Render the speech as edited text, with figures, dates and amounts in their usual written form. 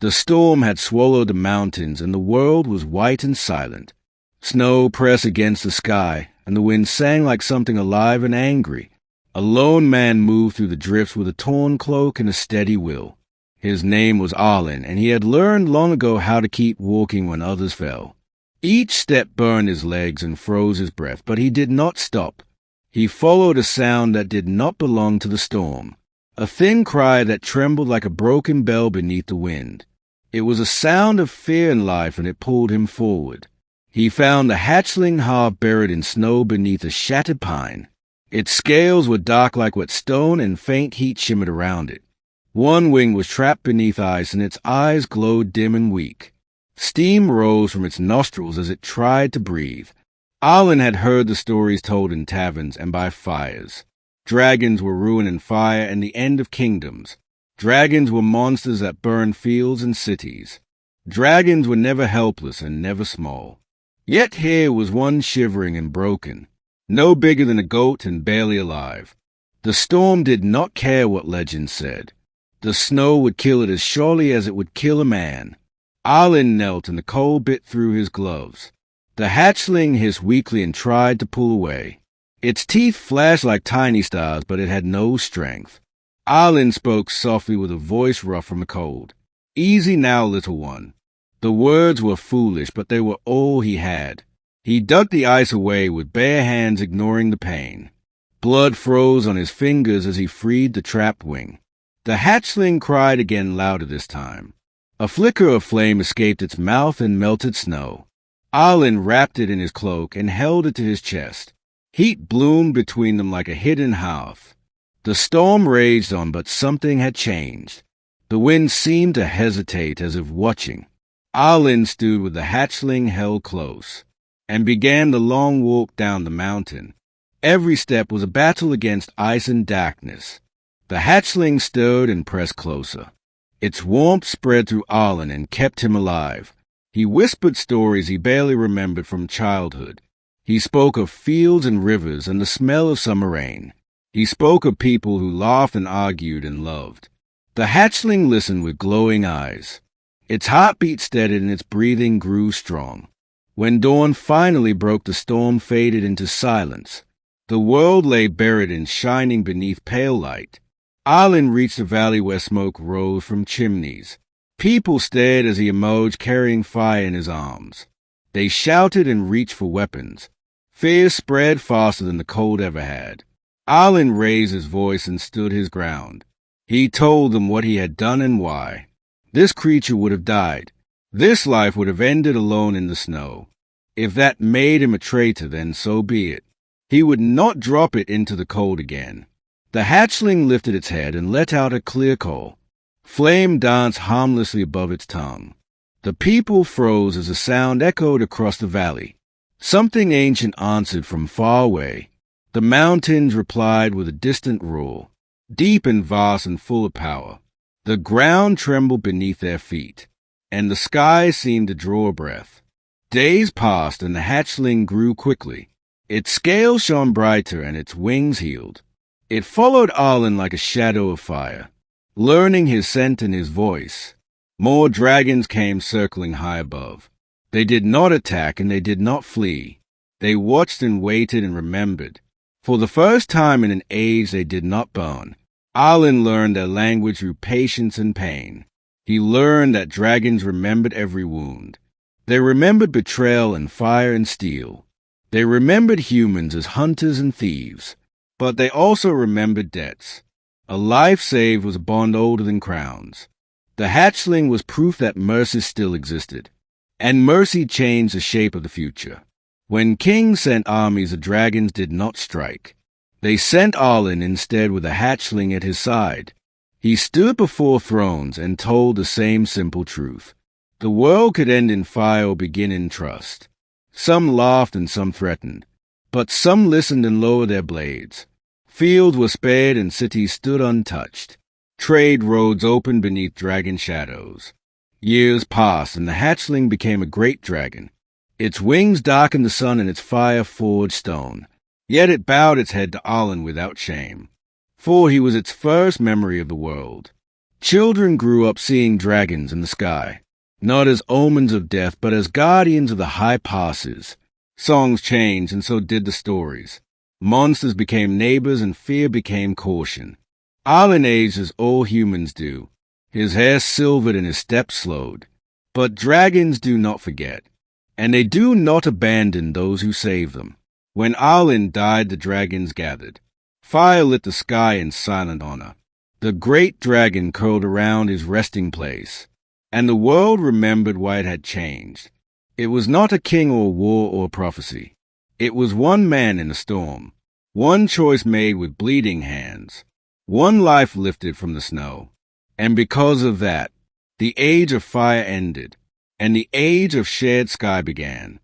The storm had swallowed the mountains, and the world was white and silent. Snow pressed against the sky, and the wind sang like something alive and angry. A lone man moved through the drifts with a torn cloak and a steady will. His name was Arlen, and he had learned long ago how to keep walking when others fell. Each step burned his legs and froze his breath, but he did not stop. He followed a sound that did not belong to the storm, a thin cry that trembled like a broken bell beneath the wind. It was a sound of fear and life, and it pulled him forward. He found the hatchling half buried in snow beneath a shattered pine. Its scales were dark like wet stone, and faint heat shimmered around it. One wing was trapped beneath ice, and its eyes glowed dim and weak. Steam rose from its nostrils as it tried to breathe. Arlen had heard the stories told in taverns and by fires. Dragons were ruin and fire and the end of kingdoms. Dragons were monsters that burned fields and cities. Dragons were never helpless and never small. Yet here was one shivering and broken, no bigger than a goat and barely alive. The storm did not care what legends said. The snow would kill it as surely as it would kill a man. Arlen knelt, and the cold bit through his gloves. The hatchling hissed weakly and tried to pull away. Its teeth flashed like tiny stars, but it had no strength. Arlen spoke softly with a voice rough from the cold. "Easy now, little one." The words were foolish, but they were all he had. He dug the ice away with bare hands, ignoring the pain. Blood froze on his fingers as he freed the trapped wing. The hatchling cried again, louder this time. A flicker of flame escaped its mouth and melted snow. Arlen wrapped it in his cloak and held it to his chest. Heat bloomed between them like a hidden hearth. The storm raged on, but something had changed. The wind seemed to hesitate, as if watching. Arlen stood with the hatchling held close, and began the long walk down the mountain. Every step was a battle against ice and darkness. The hatchling stirred and pressed closer. Its warmth spread through Arlen and kept him alive. He whispered stories he barely remembered from childhood. He spoke of fields and rivers and the smell of summer rain. He spoke of people who laughed and argued and loved. The hatchling listened with glowing eyes. Its heartbeat steadied and its breathing grew strong. When dawn finally broke, the storm faded into silence. The world lay buried and shining beneath pale light. Arlen reached a valley where smoke rose from chimneys. People stared as he emerged, carrying fire in his arms. They shouted and reached for weapons. Fear spread faster than the cold ever had. Arlen raised his voice and stood his ground. He told them what he had done and why. This creature would have died. This life would have ended alone in the snow. If that made him a traitor, then so be it. He would not drop it into the cold again. The hatchling lifted its head and let out a clear call. Flame danced harmlessly above its tongue. The people froze as the sound echoed across the valley. Something ancient answered from far away. The mountains replied with a distant roar, deep and vast and full of power. The ground trembled beneath their feet, and the sky seemed to draw a breath. Days passed, and the hatchling grew quickly. Its scales shone brighter, and its wings healed. It followed Arlen like a shadow of fire, learning his scent and his voice. More dragons came circling high above. They did not attack, and they did not flee. They watched and waited and remembered. For the first time in an age, they did not burn. Arlen learned their language through patience and pain. He learned that dragons remembered every wound. They remembered betrayal and fire and steel. They remembered humans as hunters and thieves. But they also remembered debts. A life saved was a bond older than crowns. The hatchling was proof that mercy still existed. And mercy changed the shape of the future. When kings sent armies, the dragons did not strike. They sent Arlen instead with a hatchling at his side. He stood before thrones and told the same simple truth. The world could end in fire or begin in trust. Some laughed and some threatened, but some listened and lowered their blades. Fields were spared and cities stood untouched. Trade roads opened beneath dragon shadows. Years passed, and the hatchling became a great dragon. Its wings darkened the sun, and its fire forged stone. Yet it bowed its head to Arlen without shame, for he was its first memory of the world. Children grew up seeing dragons in the sky, not as omens of death, but as guardians of the high passes. Songs changed, and so did the stories. Monsters became neighbors, and fear became caution. Arlen aged as all humans do. His hair silvered and his steps slowed. But dragons do not forget, and they do not abandon those who save them. When Arlen died, the dragons gathered. Fire lit the sky in silent honor. The great dragon curled around his resting place, and the world remembered why it had changed. It was not a king or war or prophecy. It was one man in a storm, one choice made with bleeding hands, one life lifted from the snow. And because of that, the age of fire ended, and the age of shared sky began.